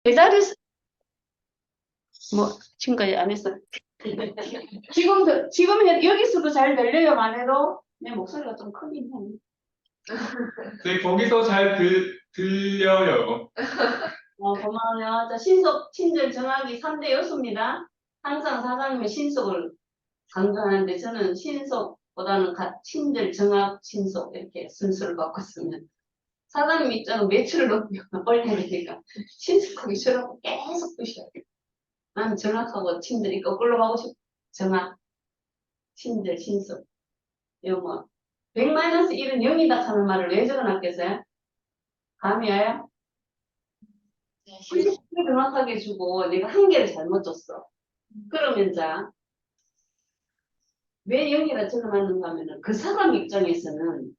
제자리에서 뭐 지금까지 안 했어. 지금 여기서도 잘 들려요. 말해도 내 목소리가 좀 크긴 해. 네, 거기서 잘 들려요. 고마워요. 자, 신속 친절 정하기 3대 요소입니다. 항상 사장님은 신속을 강조하는데 저는 신속보다는 친절, 정합, 신속 이렇게 순서를 바꿨으면 사장님 입장은 매출을 올려야 되니까 신속하기 싫어하고 계속 부셔야 돼. 나는 정확하고 친절이 거꾸로 가고 싶어. 정확, 친절, 신속. 이거 뭐 100-1은 0이다 하는 말을 왜 적어놨겠어요? 감이 와요? 90을 정확하게 주고 내가 한 개를 잘못 줬어. 그러면 자, 왜 0이라 적어놨는가 하면은 그 사람 입장에서는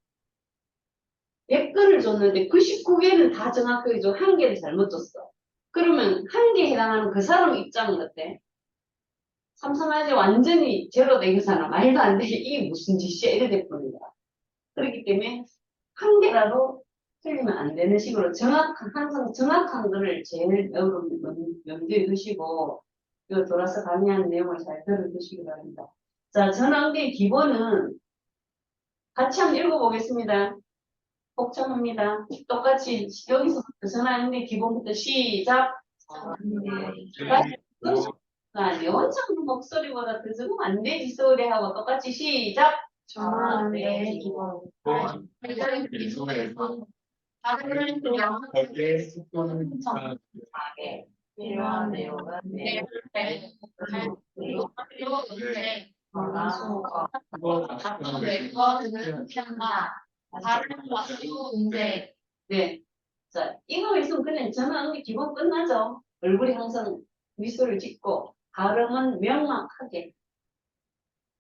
100건을 줬는데 99개는 다 정확하게 줘. 한 개를 잘못 줬어. 그러면 한 개에 해당하는 그 사람 입장은 어때? 삼삼하지 완전히 제로 된 거잖아. 말도 안 돼. 이게 무슨 짓이야? 이래 됐거든요. 그렇기 때문에 한 개라도 틀리면 안 되는 식으로 항상 정확한 거를 제일 염두에 두시고, 이거 돌아서 강의하는 내용을 잘 들어두시기 바랍니다. 자, 전환의 기본은 같이 한번 읽어보겠습니다. 복잡합니다. 똑같이 여기서부터 전환의 기본부터 시작. 내 혼자 목소리보다 더 적으면 안 되지, 소리하고 똑같이 시작. 전환의 기본. 다른 거기에 속도는 정확하게 필요한 내용은 그리고 전화수가 레코드는 편마 다른 가지고 문제. 네. 자, 이거 있으면 그냥 전화하는 기본 끝나죠. 얼굴이 항상 미소를 짓고, 발음은 명확하게.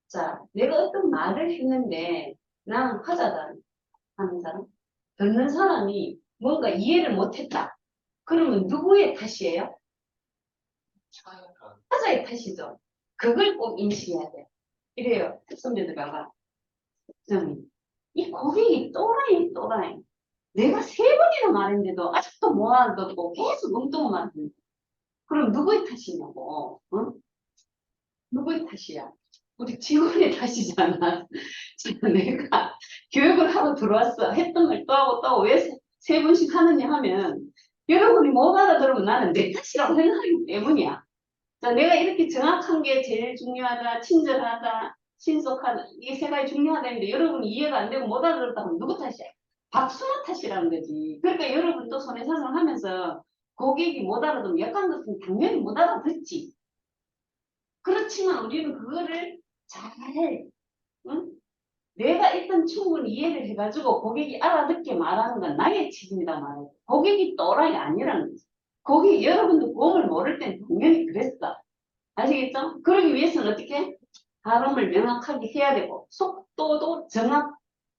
자, 내가 어떤 말을 했는데, 나는 화자다 하는 사람, 듣는 사람이 뭔가 이해를 못했다. 그러면 누구의 탓이에요? 화자의 탓이죠. 그걸 꼭 인식해야 돼. 이래요. 선배들 봐봐. 이 고객이 또라이. 내가 3번이나 말했는데도 아직도 뭐 알아듣고 계속 엉뚱한 말. 그럼 누구의 탓이냐고. 응? 누구의 탓이야? 우리 직원의 탓이잖아. 내가 교육을 하고 들어왔어. 했던 말 또 하고 또 왜 세 번씩 하느냐 하면 여러분이 못 알아들으면 나는 내 탓이라고 생각하기 때문이야. 자, 내가 이렇게 정확한 게 제일 중요하다, 친절하다, 신속하다, 이게 세 가지 중요하다는데 여러분이 이해가 안 되고 못 알아들었다 하면 누구 탓이야? 박수나 탓이라는 거지. 그러니까 여러분도 손해사슬 하면서 고객이 못 알아듣으면 약간 것은 당연히 못 알아듣지. 그렇지만 우리는 그거를 잘, 응? 내가 일단 충분히 이해를 해가지고 고객이 알아듣게 말하는 건 나의 책임이다 말이야. 고객이 또라이 아니라는 거지. 고객, 여러분도 공을 모를 땐 당연히 그랬어. 아시겠죠? 그러기 위해서는 어떻게? 발음을 명확하게 해야 되고, 속도도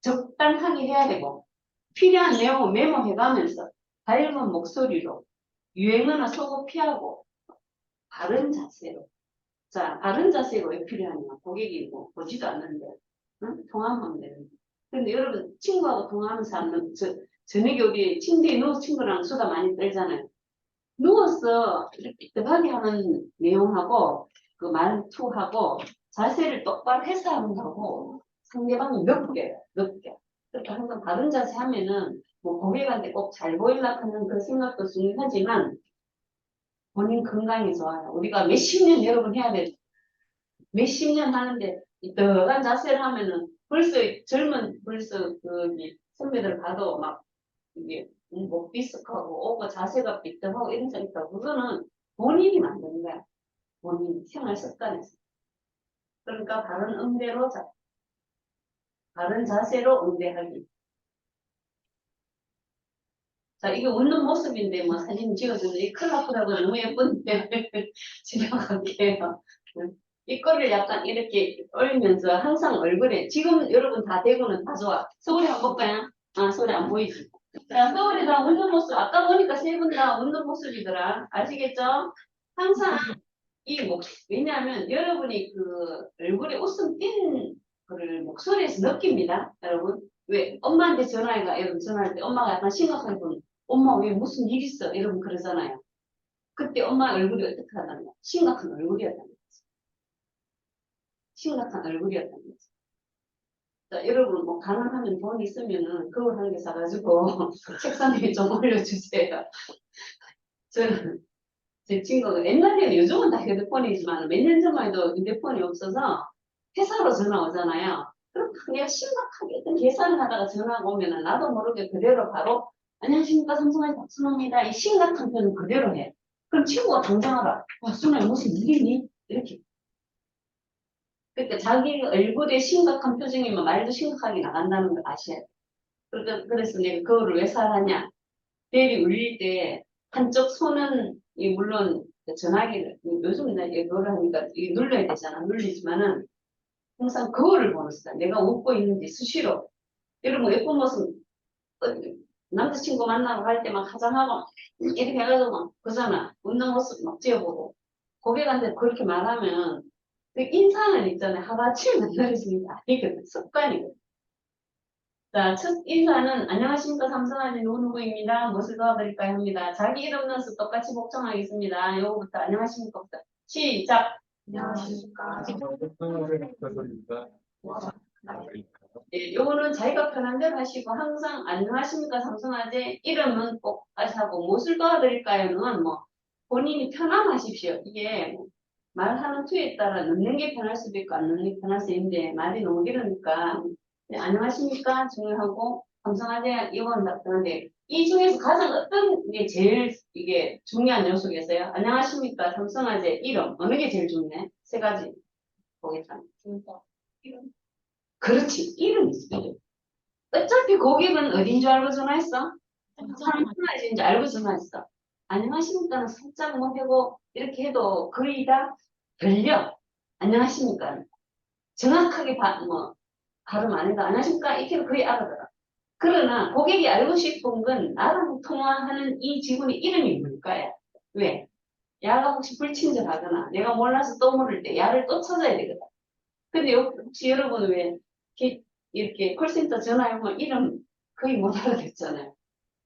적당하게 해야 되고, 필요한 내용을 메모해가면서 밝은 목소리로 유행어나 속어 피하고 바른 자세로. 자, 바른 자세가 왜 필요하냐? 고객이 뭐 보지도 않는데, 응? 통화하면 되는데. 근데 여러분, 친구하고 통화하면서 하면, 저녁에 우리 침대에 누워서 친구랑 수다 많이 떨잖아요. 누워서 이렇게 뜨하게 하는 내용하고, 그 말투하고, 자세를 똑바로 해서 하는 거고, 상대방이 몇 개요, 몇 개. 그러니까 항상 바른 자세 하면은, 뭐 고객한테 꼭 잘 보이려고 하는 그 생각도 중요하지만, 본인 건강이 좋아요. 우리가 몇십 년 여러분 해야 돼. 몇십 년 하는데 이 떠한 자세를 하면은 벌써 그 선배들 봐도 막 이게 목 비석하고 오고 자세가 삐뚤하고 이런 적 있다고. 그거는 본인이 만드는 거야. 본인 생활 습관에서. 그러니까 바른 자세로 응대하기. 자, 이게 웃는 모습인데 뭐 사진 찍어주는데 큰일 나쁘다고 너무 예쁜데 지나갈게요. 이 거를 약간 이렇게 올리면서 항상 얼굴에 지금 여러분 다 대구는 다 좋아. 서울에 한번 볼까요? 아, 서울에 안 보이지. 자, 서울에 다 웃는 모습. 아까 보니까 세 분 다 웃는 모습이더라. 아시겠죠? 항상 왜냐하면 여러분이 그 얼굴에 웃음 띈 거를 목소리에서 느낍니다. 여러분. 왜 엄마한테 여러분 전화할 때 엄마가 약간 심각하게 보는 엄마 왜 무슨 일 있어? 여러분 그러잖아요. 그때 엄마 얼굴이 어떻게 하다는 거야? 심각한 얼굴이었다는 거지. 심각한 얼굴이었다는 거지. 자, 여러분, 뭐, 가능하면 돈 있으면은 그걸 한 개 사가지고 책상 위에 좀 올려주세요. 저는 제 친구가 옛날에는 요즘은 다 휴대폰이지만 몇 년 전만 해도 휴대폰이 없어서 회사로 전화 오잖아요. 그럼 내가 심각하게 어떤 계산을 하다가 전화가 오면은 나도 모르게 그대로 바로 안녕하십니까 삼성의 박순호입니다. 이 심각한 표현 그대로 해. 그럼 친구가 당장 알아. 와, 순호야 무슨 일 있니? 이렇게. 그러니까 자기 얼굴에 심각한 표정이면 말도 심각하게 나간다는 걸 아셔야 돼. 그러니까 그래서 내가 그거를 왜 사하냐. 벨이 울릴 때 한쪽 손은 물론 전화기를 요즘은 이거를 하니까 이게 눌러야 되잖아. 눌리지만은 항상 거울을 보는 스타일. 내가 웃고 있는지 수시로. 여러분 예쁜 모습 남자친구 만나러 갈 때 막 화장하고 이렇게 해가지고 막 그잖아. 웃는 모습 막 찍어보고 고객한테 그렇게 말하면 그 인사는 있잖아요. 하루아침에 만나는 게 아니거든. 습관이거든. 자, 첫 인사는 안녕하십니까 삼성화재 누구누구입니다. 무엇을 도와드릴까요 합니다. 자기 이름 넣어서 똑같이 복종하겠습니다. 요거부터 안녕하십니까부터 시작. 안녕하십니까. 예, 요거는 자기가 편한 대로 하시고 항상 안녕하십니까 삼성화재 이름은 꼭 다시 하고 무엇을 도와드릴까요는 뭐 본인이 편안하십시오. 이게 뭐 말하는 투에 따라 넣는 게 편할 수도 있고 안 넣는 게 편할 수 있는데 말이 너무 길으니까 네, 안녕하십니까 중요하고 삼성화재 이건 답변인데 이 중에서 가장 어떤 게 제일 이게 중요한 요소겠어요? 안녕하십니까 삼성화재 이름 어느 게 제일 중요해? 세 가지 보겠다. 그렇지 이름이 있어. 이름. 어차피 고객은 어딘 줄 알고 전화했어? 삼성화재인 줄 알고 전화했어. 안녕하십니까는 살짝 뭐 하고 이렇게 해도 거의 다 들려. 안녕하십니까. 정확하게 뭐 발음 안 해도 안녕하십니까 이렇게 해도 거의 알아들어. 그러나 고객이 알고 싶은 건 나랑 통화하는 이 직원의 이름이 뭘까요? 왜? 야가 혹시 불친절하거나 내가 몰라서 또 모를 때 야를 또 찾아야 되거든. 근데 혹시 여러분 왜 이렇게 콜센터 전화해보면 이름 거의 못 알아듣잖아요.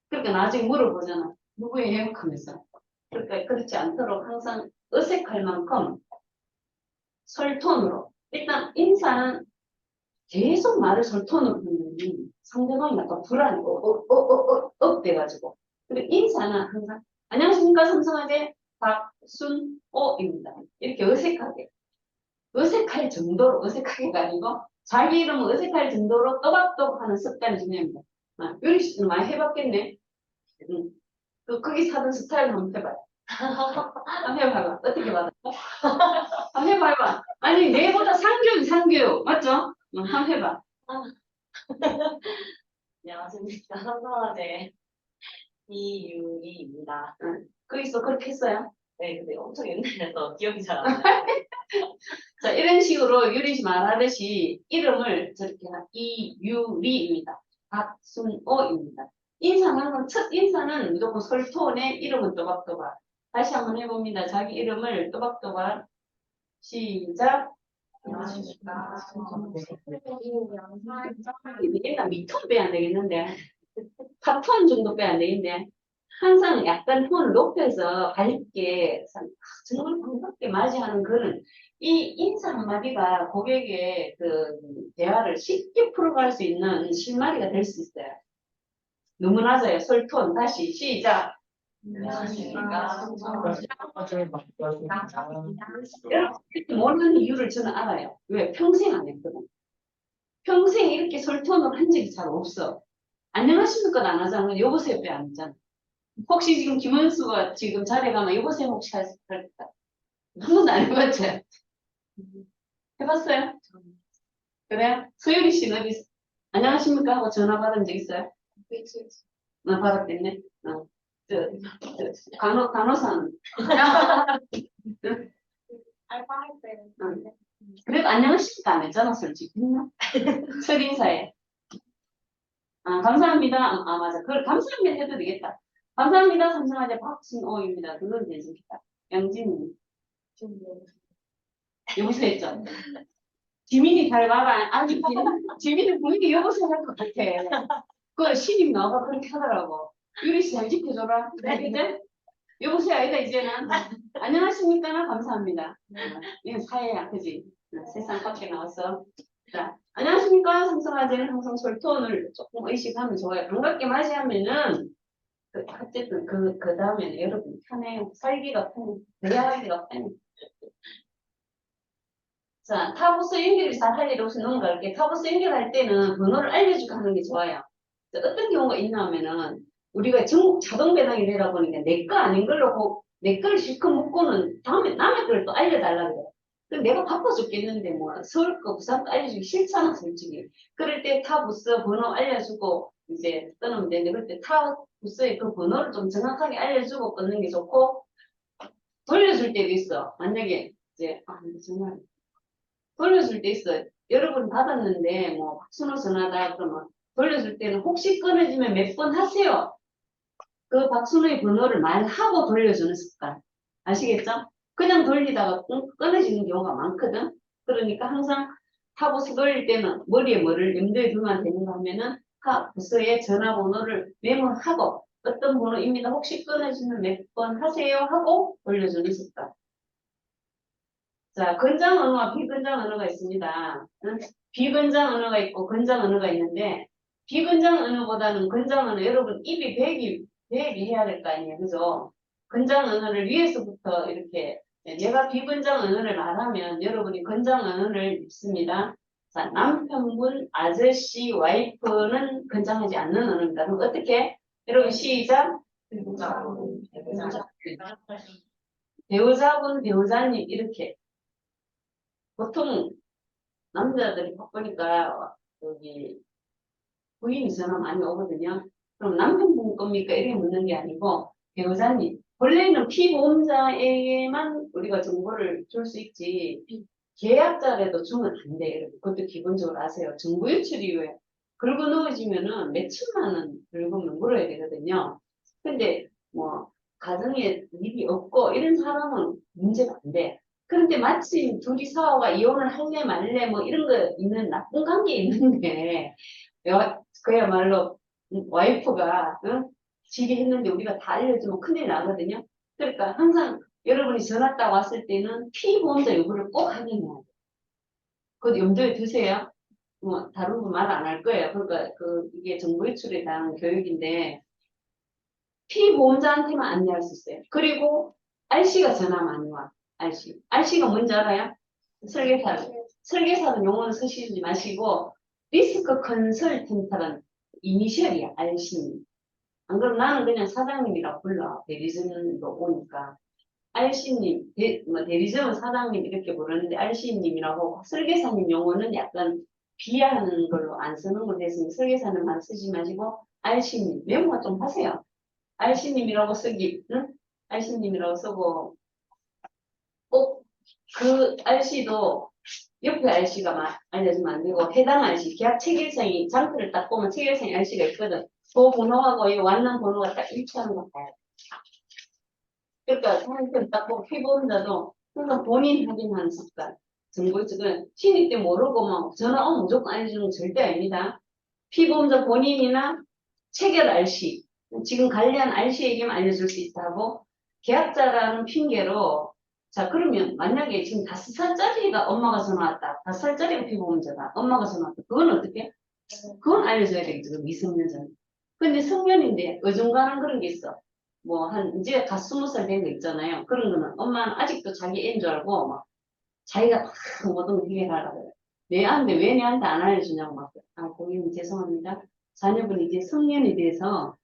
그러니까 나중에 물어보잖아. 누구예요? 하면서. 그러니까 그렇지 않도록 항상 어색할 만큼 설톤으로. 일단 인사는 계속 말을 설톤으로 하면 상대방이 약간 불안이고 돼가지고. 그리고 인사는 항상 안녕하십니까 삼성화재 박순호입니다. 이렇게 어색하게. 어색할 정도로 어색하게가 아니고 자기 이름은 어색할 정도로 또박또박 하는 습관이 중요합니다. 요리 씨는 많이 해봤겠네. 거기 사는 스타일 한번 해봐요. 한번 해봐봐. 어떻게 받아? 한번 해봐봐. 아니 내보다 상교육 맞죠? 한번 해봐. 안녕하십니까. 삼성화재 이유리입니다. 거기서 그렇게 했어요. 네, 근데 엄청 옛날에서 기억이 잘 안 나요. 자 이런 식으로 유리 씨 말하듯이 이름을 저렇게 이유리입니다. 박순호입니다. 인사는 첫 인사는 무조건 설톤에 이름은 또박또박. 다시 한번 해봅니다. 자기 이름을 또박또박. 시작. 안녕하십니까. 일단 미톤 빼야 되겠는데 파톤 정도 빼야 되겠는데 항상 약간 톤을 높여서 밝게 정말 반갑게 맞이하는 그런 이 인사 한마디가 고객의 그 대화를 쉽게 풀어갈 수 있는 실마리가 될 수 있어요. 너무 낮아요. 설톤 다시 시작. 안녕하십니까. 이렇게 모르는 이유를 저는 알아요. 왜? 평생 안 했거든. 평생 이렇게 설톤으로 한 적이 잘 없어. 안녕하십니까 안 하잖아. 여보세요 왜 안 했잖아. 혹시 지금 김원수가 지금 자리에 가면 여보세요 혹시 할까? 한 번도 안 해봤죠? 해봤어요? 그래요? 소유리 씨는 어디 안녕하십니까 하고 전화 받은 적 있어요? 나 받았겠네. 간호사는 알바할 때. 그래도 안녕하십니까 안 했잖아 솔직히. 첫 인사에. 감사합니다. 맞아. 그걸 감사합니다 해도 되겠다. 감사합니다. 삼성화재 박순호입니다. 그건 되겠다. 양진이. 여보세요 했죠? 지민이 잘 봐라. 아니, 지민이 분명히 여보세요 할 것 같아. 그 신임 나와가 그렇게 하더라고. 유리 씨 잘 지켜줘라. 알겠지? 여보세요, 아니다, 이제는. 안녕하십니까나 감사합니다. 이건 사회야, 그지? 세상 밖에 나왔어. 자, 안녕하십니까? 상승화제는 항상 솔톤을 조금 의식하면 좋아요. 반갑게 맞이하면은, 어쨌든 그 다음에는 여러분 편해요. 살기가 편해. 대화하기가 편해. 자, 타부서 연결을 잘 할 일 없이 넘어갈게. 타부서 연결할 때는 번호를 알려주고 하는 게 좋아요. 자, 어떤 경우가 있나 하면은, 우리가 전국 자동 배당이 되다 보니까 내 거 아닌 걸로 내 거를 실컷 묻고는 다음에 남의 걸 또 알려달라 그래. 그럼 내가 바빠 죽겠는데 뭐 서울 거 부산 거 알려주기 싫잖아 솔직히. 그럴 때 타부서 번호 알려주고 이제 끊으면 되는데 그럴 때 타부서의 그 번호를 좀 정확하게 알려주고 끊는 게 좋고 돌려줄 때도 있어. 만약에 이제 정말 돌려줄 때 있어요. 여러분 받았는데 뭐 박순호 전화다 그러면 돌려줄 때는 혹시 끊어지면 몇 번 하세요. 그 박순호의 번호를 말하고 돌려주는 습관. 아시겠죠? 그냥 돌리다가 끊어지는 경우가 많거든. 그러니까 항상 타부서 돌릴 때는 머리에 뭐를 염두에 두면 되는가 하면은 타부서의 전화번호를 메모하고 어떤 번호입니다. 혹시 끊어지면 몇 번 하세요 하고 돌려주는 습관. 자, 건장 언어와 비건장 언어가 있습니다. 응? 비건장 언어가 있고 건장 언어가 있는데 비건장 언어보다는 건장 언어 여러분 입이 배기 해야 될 거 아니에요, 그죠? 건장 언어를 위에서부터 이렇게 내가 비건장 언어를 말하면 여러분이 건장 언어를 읽습니다. 자, 남편분, 아저씨, 와이프는 건장하지 않는 언어입니다. 그럼 어떻게? 여러분 시작. 배우자분, 배우자님 이렇게 보통 남자들이 바쁘니까 여기 부인이 전화 많이 오거든요. 그럼 남편분 겁니까? 이렇게 묻는 게 아니고 배우자님. 원래는 피보험자에게만 우리가 정보를 줄 수 있지 계약자라도 주면 안 돼요. 그것도 기본적으로 아세요. 정보 유출 이후에 긁어 넣어지면은 몇 천만 원 긁으면 물어야 되거든요. 근데 뭐 가정에 일이 없고 이런 사람은 문제가 안 돼. 그런데 마침 둘이 사오가 이혼을 할래 말래 뭐 이런 거 있는 나쁜 관계 있는데 그야말로 와이프가 응? 질의했는데 우리가 다 알려주면 큰일 나거든요. 그러니까 항상 여러분이 전화 딱 왔을 때는 피보험자 여부를 꼭 확인해야 돼요. 그거 염두에 두세요. 뭐 다른 분 말 안 할 거예요. 그러니까 이게 정보 유출에 대한 교육인데 피보험자한테만 안내할 수 있어요. 그리고 RC가 전화 많이 와. RC. RC가 뭔지 알아요? 설계사. 설계사는 용어는 쓰시지 마시고 리스크 컨설턴트란 이니셜이야. RC. 안 그럼 나는 그냥 사장님이라고 불러. 대리점도 오니까. RC님, 대리점은 사장님 이렇게 부르는데 RC님이라고 설계사님 용어는 약간 비하하는 걸로 안 쓰는 거 됐으면 설계사님만 쓰지 마시고 RC님 메모가 좀 하세요. RC님이라고 쓰기, 응? RC님이라고 쓰고 꼭 그 RC도 옆에 RC가 알려주면 안 되고 해당 RC, 계약 체결성이 장표를 딱 보면 체결성 RC가 있거든. 그 번호하고 이 왔는 번호가 딱 일치하는 것 같아요. 그러니까 장표를 딱 보고 피보험자도 항상 본인 확인하는 습관. 정보직은 신입 때 모르고 막 전화 오면 무조건 알려주는 건 절대 아닙니다. 피보험자 본인이나 체결 RC, 지금 관리한 RC에게만 알려줄 수 있다고 계약자라는 핑계로 자 그러면 만약에 지금 5살짜리가 엄마가 전화 왔다. 5살짜리가 피보험자다. 엄마가 전화 왔다. 그건 어떻게? 그건 알려줘야 되겠죠. 미성년자는. 근데 성년인데 어중간한 그런 게 있어. 뭐 한 이제 갓 20살 된 거 있잖아요. 그런 거는 엄마는 아직도 자기 애인 줄 알고 막 자기가 다 모든 걸 해결하라고 그래. 내한테 왜 내한테 안 알려주냐고 막. 고객님 죄송합니다. 자녀분이 이제 성년이 돼서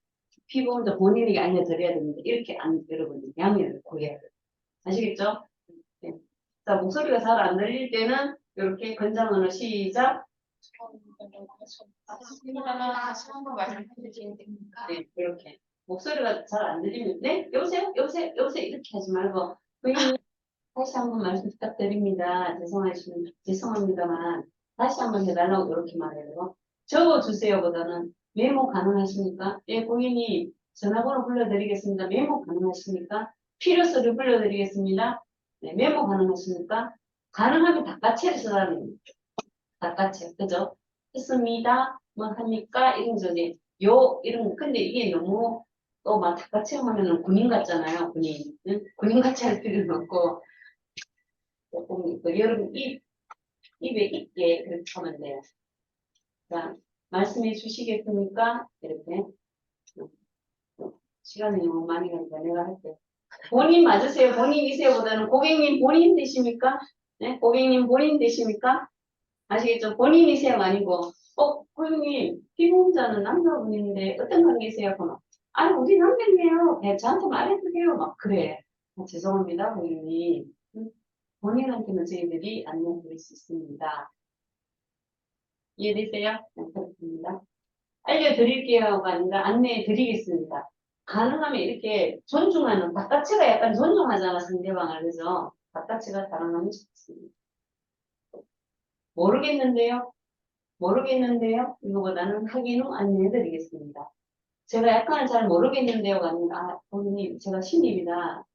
피보험자 본인에게 알려드려야 됩니다. 이렇게 여러분 양해를 구해야 돼요. 아시겠죠? 네. 자 목소리가 잘 안 들릴 때는 이렇게 건장언어 시작. 다시 한번 말씀해 주시면 됩니까? 네, 이렇게 목소리가 잘 안 들리면 네 여보세요 여보세요 여보세요 이렇게 하지 말고 고객님 다시 한번 말씀 부탁드립니다. 죄송합니다만 다시 한번 해달라고 이렇게 말해야 되고 적어주세요보다는 메모 가능하십니까? 예, 고객님 전화번호 불러드리겠습니다. 메모 가능하십니까? 필요서를 불러드리겠습니다. 네, 메모 가능하십니까? 가능하면 닭가체를 쓰라는 닭가체 그죠? 했습니다. 뭐 합니까? 이런 저기 이런 거 근데 이게 너무 또 막 닭같이 하면은 군인 같잖아요, 군인. 응? 군인 같이 할 필요는 없고, 조금, 여러분 입에 있게 그렇게 하면 돼요. 자, 말씀해 주시겠습니까? 이렇게. 시간이 너무 많이 가니까 내가 할게요. 본인 맞으세요? 본인이세요보다는 고객님 본인 되십니까? 네? 고객님 본인 되십니까? 아시겠죠? 본인이세요가 아니고, 고객님, 피보험자는 남자분인데 어떤 관계세요? 그러면, 아니, 우리 남편이에요. 네, 저한테 말해주세요. 막, 그래. 죄송합니다, 고객님. 본인한테는 저희들이 안내드릴 수 있습니다. 이해되세요? 네, 그렇습니다. 알려드릴게요가 아니라 안내해드리겠습니다. 가능하면 이렇게 존중하는, 바깥치가 약간 존중하잖아, 상대방을. 그죠? 바깥치가 자랑하면 좋습니다. 모르겠는데요? 모르겠는데요? 이거보다는 확인 후 안내해드리겠습니다. 제가 약간 잘 모르겠는데요가 아니라, 고객님, 제가 신입이다.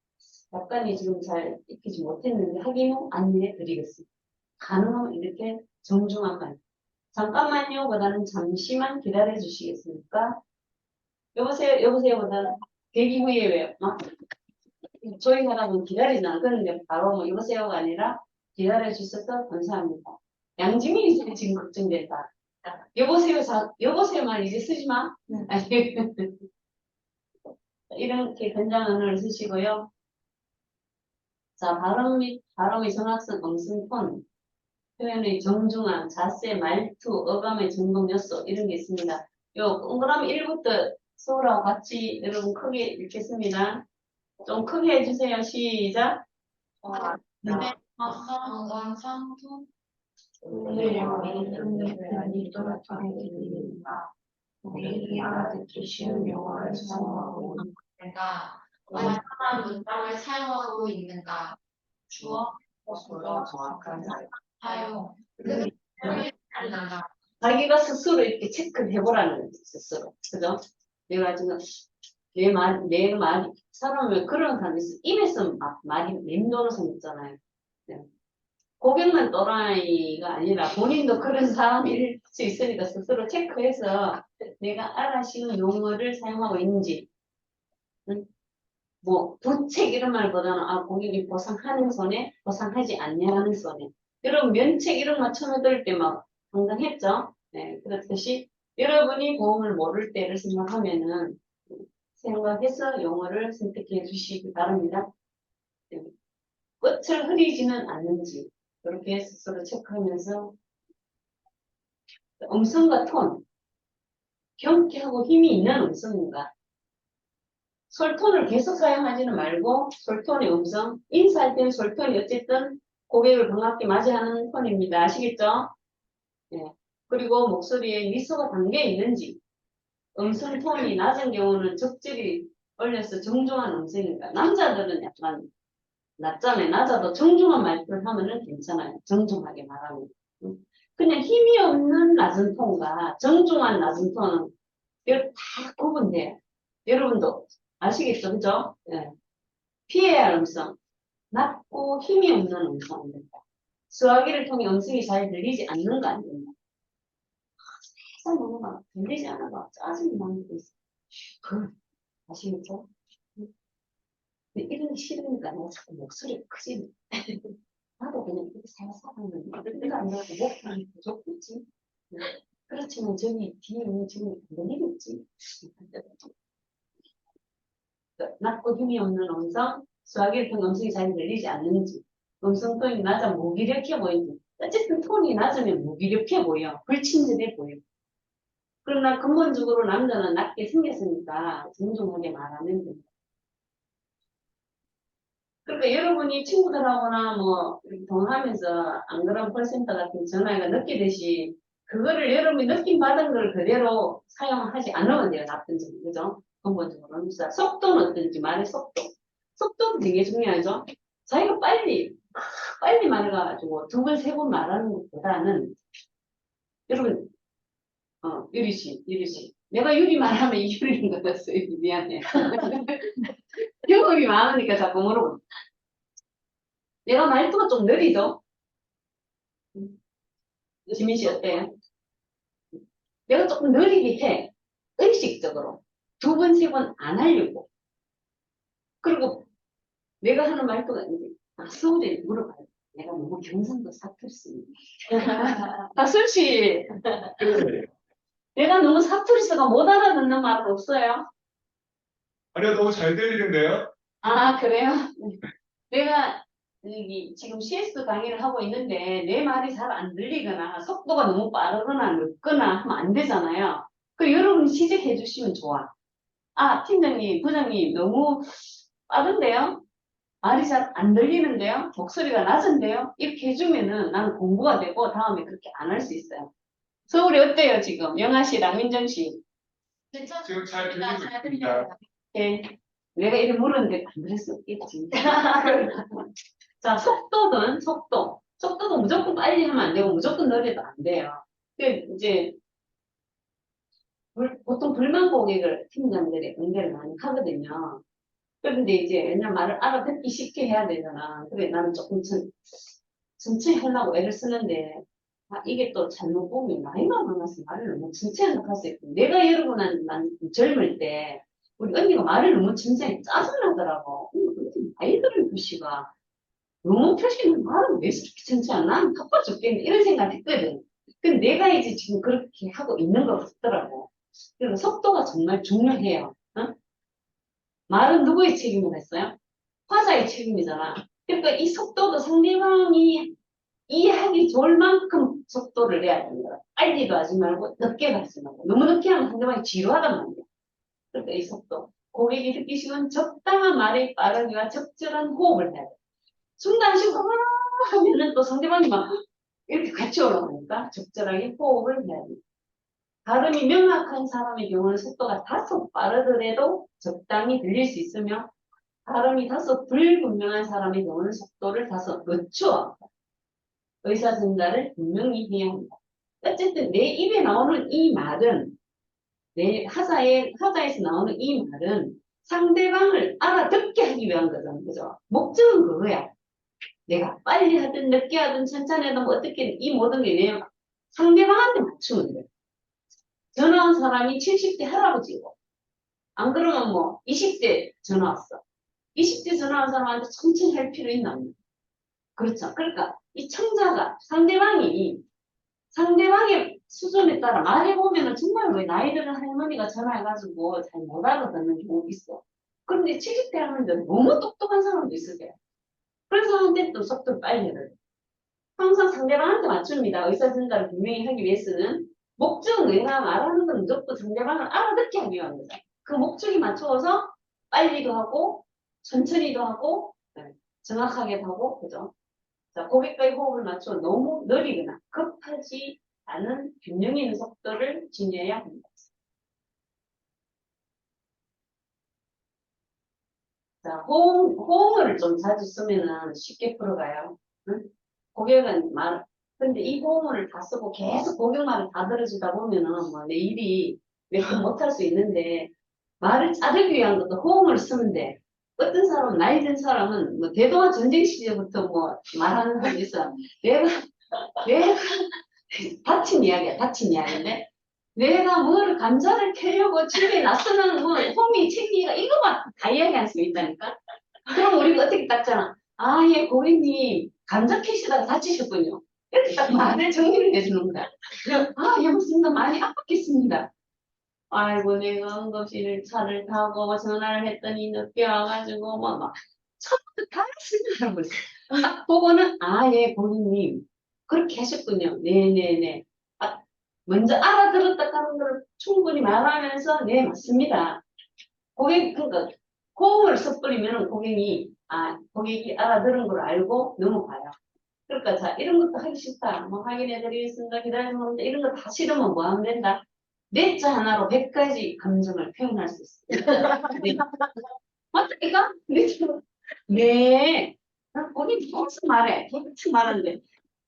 약간이 지금 잘 익히지 못했는데 확인 후 안내해드리겠습니다. 가능하면 이렇게 정중한 말. 잠깐만요 보다는 잠시만 기다려 주시겠습니까? 여보세요, 여보세요보다는 대기 후에 왜요? 저희 사람은 기다리지 않거든요. 바로 뭐 여보세요가 아니라 기다려 주셔서 감사합니다. 양지민이 지금 걱정된다. 여보세요, 여보세요만 이제 쓰지 마. 아니, 이렇게 건장 언어를 쓰시고요. 자, 발음 및 발음의 정확성, 음성 톤, 표현의 정중함, 자세, 말투, 어감의 정복 요소 이런 게 있습니다. 요 동그라미 1부터 수호랑 같이 여러분 크게 읽겠습니다. 좀 크게 해주세요. 시작. 네. 완성품 우리 알아듣기 쉬운 영어를 사용하고 내가 완전한 문장을 사용하고 있는가? 주어 있어서 정확한 사용 사용, 않는가? 자기가 스스로 이렇게 체크를 해보라는 거죠. 스스로. 그죠? 내가 지금 내 말, 사람을 그런 사람이 있어. 입에서 말이 맴도는 사람 있잖아요. 네. 고객만 또라이가 아니라 본인도 그런 사람일 수 있으니까 스스로 체크해서 내가 알아쉬운 용어를 사용하고 있는지, 응? 뭐, 부책 이런 말보다는, 고객이 보상하는 손에, 보상하지 않냐는 손에. 여러분, 면책 이런 거 처음에 들을 때 막 당당했죠? 네, 그렇듯이 여러분이 보험을 모를 때를 생각하면은, 생각해서 용어를 선택해 주시기 바랍니다. 네. 끝을 흐리지는 않는지, 그렇게 스스로 체크하면서, 음성과 톤, 경쾌하고 힘이 있는 음성인가? 솔톤을 계속 사용하지는 말고 솔톤의 음성, 인사할 때는 솔톤이 어쨌든 고객을 반갑게 맞이하는 톤입니다. 아시겠죠? 네. 그리고 목소리에 미소가 담겨 있는지, 음성 톤이 낮은 경우는 적절히 올려서 정중한 음성입니다. 남자들은 약간 낮잖아요. 낮아도 정중한 말투를 하면은 괜찮아요. 정중하게 말하면. 그냥 힘이 없는 낮은 톤과 정중한 낮은 톤은 이렇게 다 구분돼요. 여러분도 아시겠죠? 그죠? 예. 피해야 할 음성. 낮고 힘이 없는 음성입니다. 수화기를 통해 음성이 잘 들리지 않는 거 아닙니다. 세상 너무 막 들리지 않아 막 짜증이 나는 게 있어. 아시겠죠? 근데 이런 게 싫으니까 내가 자꾸 목소리가 크지. 나도 그냥 이렇게 살살하면 내가 안 나고 목이 부족했지. 그렇지만 저기 뒤에 있는 지금 안 들리겠지. 낮고 힘이 없는 음성, 수화기를 통해 음성이 잘 들리지 않는지, 음성 톤이 낮아 무기력해 보이지. 어쨌든 톤이 낮으면 무기력해 보여. 불친절해 보여. 그러나 근본적으로 남자는 낮게 생겼으니까 정중하게 말하면 됩니다. 그러니까 여러분이 친구들하고나 뭐 이렇게 통화하면서 안 그런 콜센터 같은 전화가 느끼듯이 그거를 여러분이 느낌 받은 걸 그대로 사용하지 않으면 돼요. 나쁜 점. 그죠? 근본적으로는. 속도는 어떤지 말의 속도. 속도도 되게 중요하죠. 자기가 빨리 말해가지고 두 번, 세 번 말하는 것보다는 여러분, 유리 씨. 내가 유리 말하면 유리인 것 같았어요. 미안해. 경험이 많으니까 자꾸 물어보. 내가 말투가 좀 느리죠? 지민 씨 어때요? 내가 조금 느리게 해. 의식적으로. 두 번, 세 번 안 하려고. 그리고 내가 하는 말투가 이제 서울에 물어봐요. 내가 너무 경상도 사투리 쓰니. 솔직히 내가 너무 사투리 써가 못 알아듣는 말 없어요? 아니요, 너무 잘 들리는데요? 아, 그래요? 네. 내가 지금 CS 강의를 하고 있는데 내 말이 잘 안 들리거나 속도가 너무 빠르거나 늦거나 하면 안 되잖아요. 그 여러분이 지적해 주시면 좋아. 아, 팀장님, 부장님 너무 빠른데요? 말이 잘 안 들리는데요? 목소리가 낮은데요? 이렇게 해주면은 나는 공부가 되고 다음에 그렇게 안 할 수 있어요. 서울이 어때요, 지금? 영아 씨랑 민정 씨. 지금 잘 들리고 잘 있습니다. 들려요. 예. 내가 이렇게 물었는데 안 그랬었겠지. 자, 속도. 속도도 무조건 빨리 하면 안 되고 무조건 느려도 안 돼요. 이제 보통 불만 고객을 팀장들이 응대를 많이 하거든요. 그런데 이제 왜냐면 말을 알아듣기 쉽게 해야 되잖아. 그래 나는 조금 천천히 하려고 애를 쓰는데 아, 이게 또 잘못 보면 나이가 많아서 말을 너무 천천히 할 수 있고 내가 여러분한 난 젊을 때 우리 언니가 말을 너무 천천히 짜증나더라고. 근데 나이 들은 표시가 너무 표시는 말을 왜 이렇게 천천히 난 바빠 죽겠네 이런 생각 했거든. 근데 내가 이제 지금 그렇게 하고 있는 것 같더라고. 그리고 속도가 정말 중요해요. 어? 말은 누구의 책임을 했어요? 화자의 책임이잖아. 그러니까 이 속도도 상대방이 이해하기 좋을 만큼 속도를 내야 되는 거야. 빨리도 하지 말고 늦게 가지 말고. 너무 늦게 하면 상대방이 지루하단 말이야. 그러니까 이 속도. 고객이 듣기시면 적당한 말의 빠르기와 적절한 호흡을 해야 돼. 숨도 쉬고 하면은 또 상대방이 막 이렇게 같이 올라가니까 적절하게 호흡을 해야 돼. 발음이 명확한 사람의 경우는 속도가 다소 빠르더라도 적당히 들릴 수 있으며 발음이 다소 불분명한 사람의 경우는 속도를 다소 늦춰 의사 전달을 분명히 해야 합니다. 어쨌든 내 입에 나오는 이 말은 내 하자에서 나오는 이 말은 상대방을 알아듣게 하기 위한 거잖아. 그죠? 목적은 그거야. 내가 빨리 하든 늦게 하든 천천히 하든 뭐 어떻게 이 모든 게 내 상대방한테 맞추면 돼. 전화 온 사람이 70대 할아버지고 안 그러면 뭐 20대 전화 왔어. 20대 전화 온 사람한테 천천히 할 필요 있나? 그렇죠. 그러니까 이 청자가 상대방의 수준에 따라 말해보면은 정말 왜 나이 드는 할머니가 전화해가지고 잘 못 알아듣는 경우도 있어. 그런데 70대 할머니들 너무 똑똑한 사람도 있으세요. 그런 사람한테 또 속도를 빨리 해요. 항상 상대방한테 맞춥니다. 의사전달을 분명히 하기 위해서는 목적은 내가 말하는 건 무조건 상대방을 알아듣게 하기 위한 거죠. 그 목적이 맞추어서 빨리도 하고 천천히도 하고 정확하게도 하고 그죠? 자, 고객과의 호흡을 맞춰 너무 느리거나 급하지 않은 균형 있는 속도를 지녀야 합니다. 자, 호응을 좀 자주 쓰면은 쉽게 풀어가요. 응? 고객은 근데 이 호응을 다 쓰고 계속 고객 말을 다 들어주다 보면은 뭐 내 일이 몇 번 못할 수 있는데 말을 자르기 위한 것도 호응을 쓰면 돼. 어떤 사람은, 나이 든 사람은 뭐 대동아 전쟁 시절부터 뭐 말하는 사람이 있어. 내가 다친 이야기야, 다친 이야기인데. 내가 뭐를 감자를 캐려고 집에 나서는 뭐 호미 챙기가 이거만 다 이야기할 수 있다니까. 그럼 우리가 어떻게 닦잖아. 아, 예, 고객님 감자 캐시다가 다치셨군요. 이렇게 딱 말을 정리를 해주는 거야. 아, 예, 맞습니다. 많이 아팠겠습니다. 아이고, 내가 응급실 차를 타고 전화를 했더니 늦게 와가지고 막 처음부터 다 했습니다. 딱 보고는 아, 예, 고객님 그렇게 하셨군요. 네네네. 아, 먼저 알아들었다 하는 걸 충분히 말하면서 네, 맞습니다. 그러니까 호응을 섣부리면 고객이 알아들은 걸 알고 넘어가요. 그러니까 자, 이런 것도 하기 싫다. 뭐 확인해드리겠습니다. 기다려주면 이런 거 다 싫으면 뭐 하면 된다. 내자 하나로 100가지 감정을 표현할 수 있어요. 네. 맞다니까? 네. 거기 무슨 말해? 무슨 말하는데.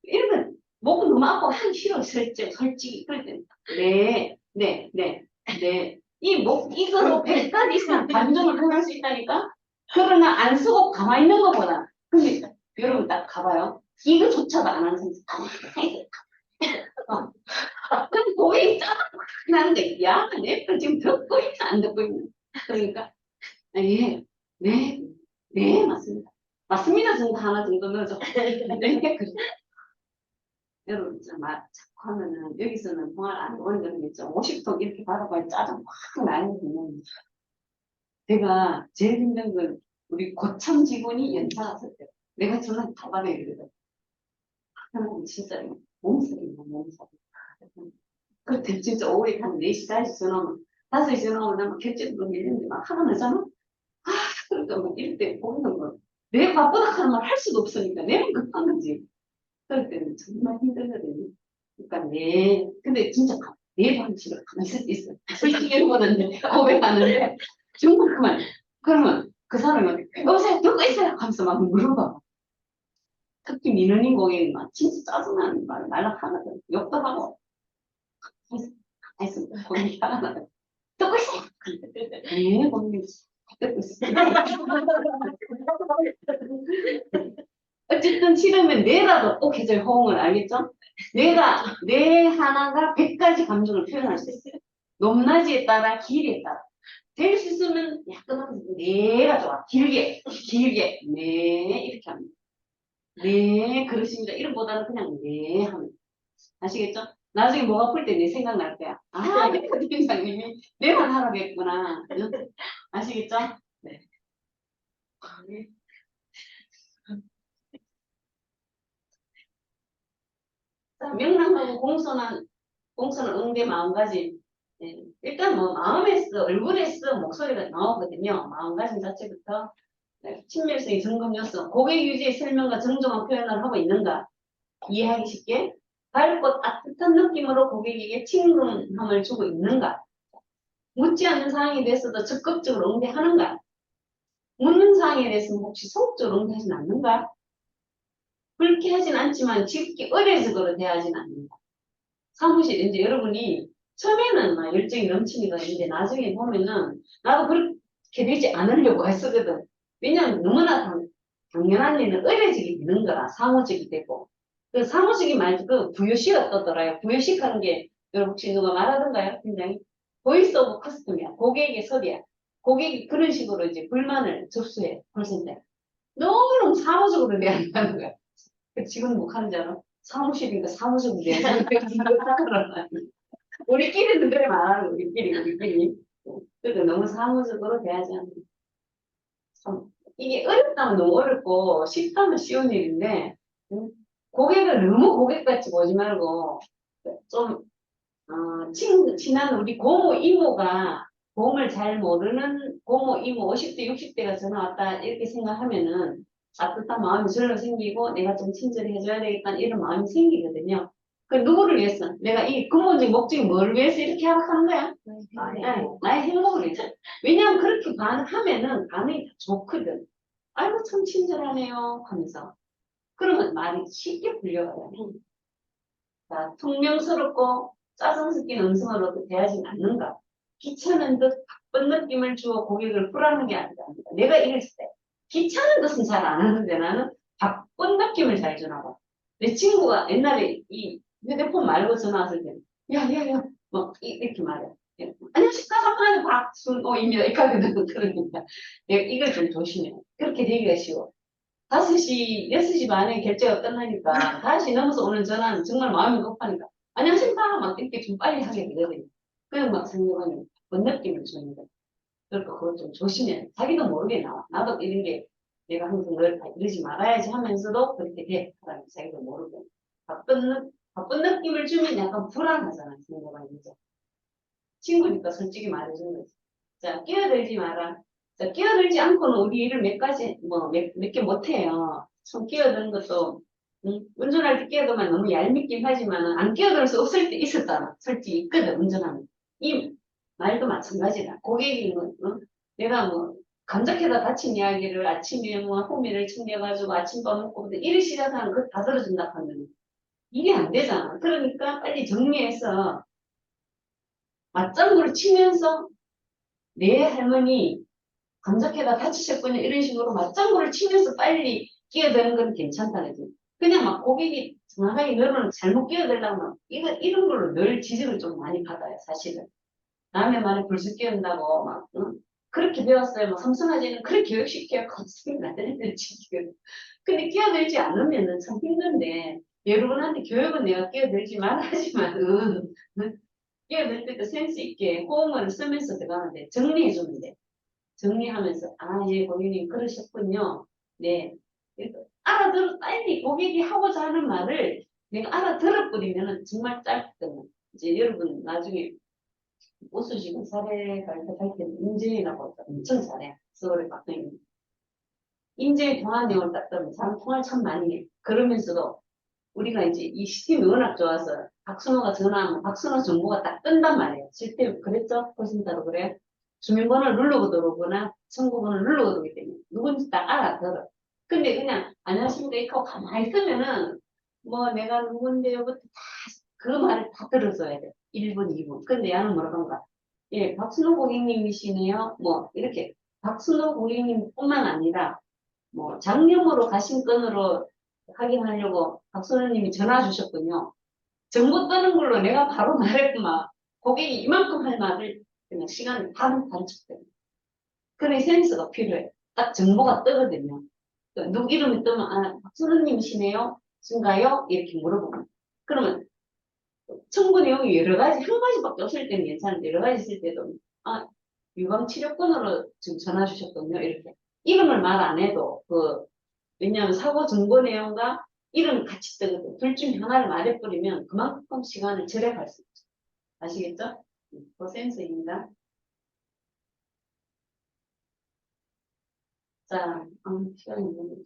이런 건 목은 너무 아프고 하기 싫어, 솔직히. 그럴 때. 네. 이거로 100가지 이상 감정을 표현할 수 있다니까? 그러나 안 쓰고 가만히 있는 것보다. 근데 여러분 딱 가봐요. 이거조차도 안 하는 사람 가만히 있어. 그럼 고객이 짜증나는데, 야, 내가 지금 듣고 있나, 안 듣고 있나. 그러니까, 예, 네, 네, 맞습니다. 맞습니다 정도 하나 정도 넣어줘. 네, 그래. 여러분, 자꾸 하면은, 여기서는 통화를 안 오는 거는 있죠. 50통 이렇게 받아봐야 짜증 확 나거든요. 제가 제일 힘든 건 우리 고참 직원이 연차가 왔을 때 내가 전화 다 받아야 되거든. 하나님 진짜 몸살이야, 몸살. 그때 진짜 오후에 한 4시, 5시 전화 오면, 5시 전화 오면 나막 결제도 밀리는데 막 화가 나잖아? 아, 그러니까 막 이럴 때 보는 거. 내가 바쁘다 하는 말 할 수도 없으니까 내가 급한 거지. 그럴 때는 정말 힘들거든요. 그러니까 네. 근데 진짜 네 하기 싫어. 가만히 있을 때 있어. 솔직히 해보는데 고백하는데 정말 그만. 그러면 그 사람이 여보세요 누가 있어요? 하면서 막 물어봐. 특히 민원인 고객이 막 진짜 짜증나는 말 날락하거든. 욕도 하고. 그래서 고객이 화가 나요. 듣고 있어요. 네, 고객님. 듣고 있어요. 어쨌든 싫으면 뇌라도 꼭 해줘요. 호응을 알겠죠? 뇌 하나가 100가지 감정을 표현할 수 있어요. 높낮이에 따라 길이에 따라. 될 수 있으면 약간 뇌가 좋아. 길게 네 이렇게 합니다. 네 그렇습니다. 이름보다는 그냥 네 하면 아시겠죠? 나중에 목 아플 때 내 생각날 거야. 아, 내가 팀장님이 내만 하라겠구나. 응? 아시겠죠? 네. 자, 명랑하고 공손한 응대 마음가짐. 네. 일단 뭐 마음에서 얼굴에서 목소리가 나오거든요. 마음가짐 자체부터 네. 친밀성이 점검 요소. 고객 유지의 설명과 정정한 표현을 하고 있는가? 이해하기 쉽게 밝고 따뜻한 느낌으로 고객에게 친근함을 주고 있는가? 묻지 않는 사항에 대해서도 적극적으로 응대하는가? 묻는 사항에 대해서는 혹시 소극적으로 응대하진 않는가? 불쾌하진 않지만 쉽게 의례적으로 대하진 않는다. 사무실 이제 여러분이 처음에는 막 열정이 넘치니까 이제 나중에 보면은 나도 그렇게 되지 않으려고 했었거든. 왜냐면 너무나 당연한 일은 의례적이 되는 거라 사무직이 되고 그 사무직이 말고 그 VOC가 떴더라요. VOC 하는 게 여러분 혹시 누가 말하던가요? 굉장히 보이스 오브 커스텀이야. 고객의 소리야. 고객이 그런 식으로 이제 불만을 접수해 콜센터. 너무너무 사무적으로 대한다는 거야. 지금 뭐 하는 줄 알아? 사무실이니까 사무적으로 대한다는 거야. 우리끼리는 그래 말하는 우리끼리. 그러니까 너무 사무적으로 대하지 않는. 참, 이게 어렵다면 너무 어렵고 쉽다면 쉬운 일인데 고객을 너무 고객같이 보지 말고 좀 친한 우리 고모 이모가 고모를 잘 모르는 고모 이모 50대 60대가 전화 왔다 이렇게 생각하면은 따뜻한 마음이 절로 생기고 내가 좀 친절히 해줘야 되겠다 이런 마음이 생기거든요. 그 누구를 위해서? 내가 이 근본적인 목적이 뭘 위해서 이렇게 하는 거야? 나의 행복을 위해서. 왜냐하면 그렇게 반응하면은 반응이 다 좋거든. 아이고 참 친절하네요 하면서. 그러면 말이 쉽게 풀려가요. 자, 퉁명스럽고 짜증 섞인 음성으로 대하지 않는가. 귀찮은 듯 바쁜 느낌을 주어 고객을 불안하게 한다. 내가 이랬을 때 귀찮은 듯은 잘 안 하는데 나는 바쁜 느낌을 잘 주나 봐. 내 친구가 옛날에 이 휴대폰 말고 전화 왔을 때 야야야 뭐 이렇게 말해. 안녕하십니까 사무관님 박순호입니다. 이렇게 하거든. 그러니까 내가 이걸 좀 조심해. 그렇게 되기가 쉬워. 5시, 6시 반에 결제가 끝나니까 5시 넘어서 오는 전화는 정말 마음이 급하니까 안녕하십니까 막 이렇게 좀 빨리 하게 되거든요. 그냥 막 상대방이 뭔 느낌을 주는 거예요. 그러니까 그걸 좀 조심해. 자기도 모르게 나와. 나도 이런 게 내가 항상 늘 이러지 말아야지 하면서도 그렇게 돼. 사람이 자기도 모르게. 바쁜 느낌을 주면 약간 불안하잖아. 상대방이. 그죠? 친구니까 솔직히 말해주는 거지. 자, 끼어들지 마라. 자, 끼어들지 않고는 우리 일을 몇 가지, 몇 개 못해요. 손 끼어드는 것도, 운전할 때 끼어들면 너무 얄밉긴 하지만, 안 끼어들 수 없을 때 있었잖아. 솔직히 있거든, 운전하면. 이 말도 마찬가지다. 고객이 내가 감자캐다 다친 이야기를 아침에 호미를 챙겨가지고 아침밥 먹고, 일을 시작하면 그거 다 들어준다 하면, 이게 안 되잖아. 그러니까 빨리 정리해서, 맞장구를 치면서 내 할머니 감자캐다 다치셨군요. 이런 식으로 맞장구를 치면서 빨리 끼어드는 건 괜찮다. 그지? 그냥 막 고객이 정확하게 너는 잘못 끼어들려면 이런 걸로 늘 지적을 좀 많이 받아요, 사실은. 남의 말에 불쑥 끼어든다고 막, 응? 그렇게 배웠어요. 뭐 삼성화재는 그렇게 교육시켜요. 겁습니다. 애들 지금. 근데 끼어들지 않으면은 참 힘든데, 여러분한테 교육은 내가 끼어들지 말아 하지만은, 끼어들 때도 센스 있게 호응어를 쓰면서 들어가는데, 정리해주면 돼. 정리하면서, 아, 예, 고객님 그러셨군요. 네. 빨리 고객이 하고자 하는 말을 내가 알아들어버리면은 정말 짧거든요. 이제 여러분 나중에 우수지금 사례 발표할 때 인재라고 엄청 잘해. 서울의 박사님. 인재 통화 내용을 딱 들으면 사람 통화를 참 많이 해. 그러면서도 우리가 이제 이 시스템이 워낙 좋아서 박순호가 전화하면 박순호 정보가 딱 뜬단 말이에요. 실제 그랬죠? 훨씬 따로 그래. 주민번호를 누르고 들어오거나 청구번호를 누르고 들어오기 때문에 누군지 딱 알아들어. 근데 그냥 안녕하십니까 이거 가만히 있으면은 뭐 내가 누군데요부터 다 그 말을 다 들어줘야 돼. 1분, 2분. 근데 얘는 뭐라던가. 예, 박순호 고객님이시네요. 뭐 이렇게 박순호 고객님뿐만 아니라 뭐 장염으로 가신 건으로 확인하려고 박선생님이 전화 주셨군요. 정보 뜨는 걸로 내가 바로 말했구만. 고객이 이만큼 할 말을 그냥 시간을 단축돼. 그런 센스가 필요해. 딱 정보가 뜨거든요. 누구 이름이 뜨면 아 박선생님이시네요? 신가요? 이렇게 물어보면 그러면 청구 내용이 여러 가지 한 가지밖에 없을 때는 괜찮은데 여러 가지 있을 때도 아 유방치료권으로 지금 전화 주셨군요. 이렇게 이름을 말 안 해도 왜냐하면 사고 정보 내용과 이름 같이 뜨거든. 둘 중 하나를 말해버리면 그만큼 시간을 절약할 수 있죠. 아시겠죠? 그 센스입니다. 자, 시간이 너무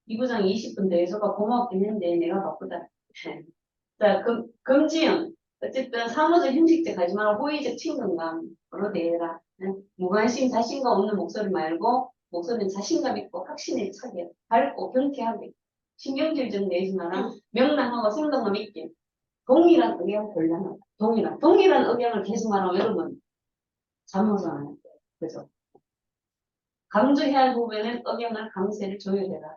이 부장 20분 내줘가 고맙긴 했는데 내가 바쁘다. 자, 금지연. 어쨌든 사무적 형식적 가지 말고 호의적 친근감으로 대해라. 무관심, 자신감 없는 목소리 말고 목소리는 자신감 있고 확신에 차게 밝고 경쾌하게 신경질 내지 마라. 명랑하고 생동감 있게 동일한 의견 곤란하다. 동일한 의견을 계속 말하면 여러분 잠못 안 돼. 그죠? 강조해야 할 부분에는 의견을 강세를 조율해라.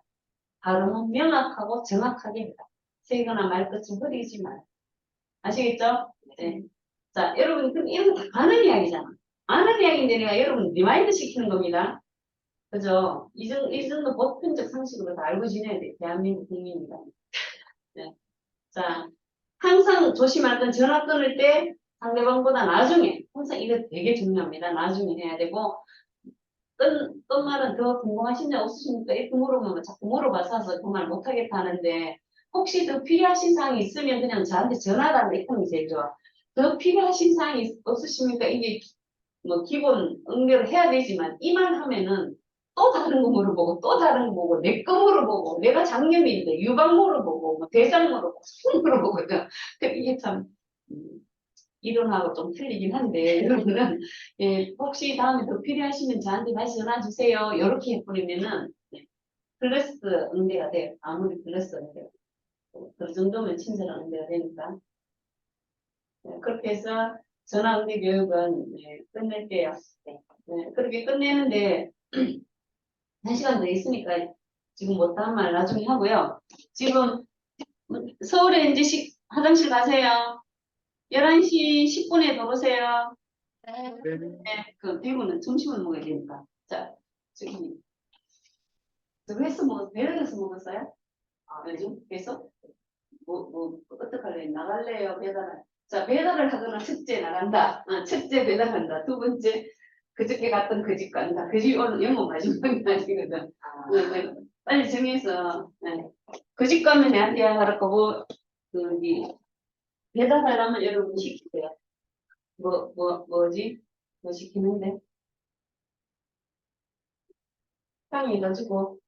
발음은 명확하고 정확하게 해라. 세거나 말끝을 흐리지 마라. 아시겠죠? 네. 자, 여러분, 근데 이런 거 다 아는 이야기잖아. 아는 이야기인데 내가 여러분 리마인드 시키는 겁니다. 그죠? 이 정도 보편적 상식으로 다 알고 지내야 돼. 대한민국 국민이다. 네. 자, 항상 조심할 건 전화 끊을 때 상대방보다 나중에, 항상 이거 되게 중요합니다. 나중에 해야 되고, 떤 말은 더 궁금하신 적 없으십니까? 이렇게 물어보면 자꾸 물어봐서 그 말 못하겠다 하는데, 혹시 더 필요하신 사항이 있으면 그냥 저한테 전화 달라. 이 통이 제일 좋아. 더 필요하신 사항이 없으십니까? 이게 뭐 기본 응대를 해야 되지만, 이 말 하면은 또 다른 거 물어보고, 또 다른 거 보고, 내 거 물어보고, 내가 장염인데 유방 물어보고, 뭐 대장 물어보고, 손 물어보거든. 이게 참, 이론하고 좀 틀리긴 한데, 여러분은, 예, 혹시 다음에 더 필요하시면 저한테 다시 전화 주세요. 이렇게 해버리면은, 네, 플러스 응대가 돼요. 아무리 플러스 응대가. 그 정도면 친절한 응대가 되니까. 네, 그렇게 해서 전화 응대 교육은, 네, 끝낼게요. 네, 네, 그렇게 끝내는데, 한 시간 더 있으니까 지금 못한 말 나중에 하고요. 지금 서울에 이제 화장실 가세요. 11시 10분에 들어오세요. 네. 네, 그 대구는 점심을 먹어야 되니까. 자, 저기 배달해서 먹었어요? 아, 요즘 계속 어떡할래? 나갈래요? 배달을. 자, 배달을 하거나 축제 나간다. 축제 배달한다. 두 번째, 그저께 갔던 그 집 간다. 그 집 오늘 영업 마지막이 아니거든. 네, 네. 빨리 정해서, 네. 그 집 가면 내한테 할 거고, 배달하려면 여러분 시키세요. 뭐지? 뭐 시키는데? 땅이 가지고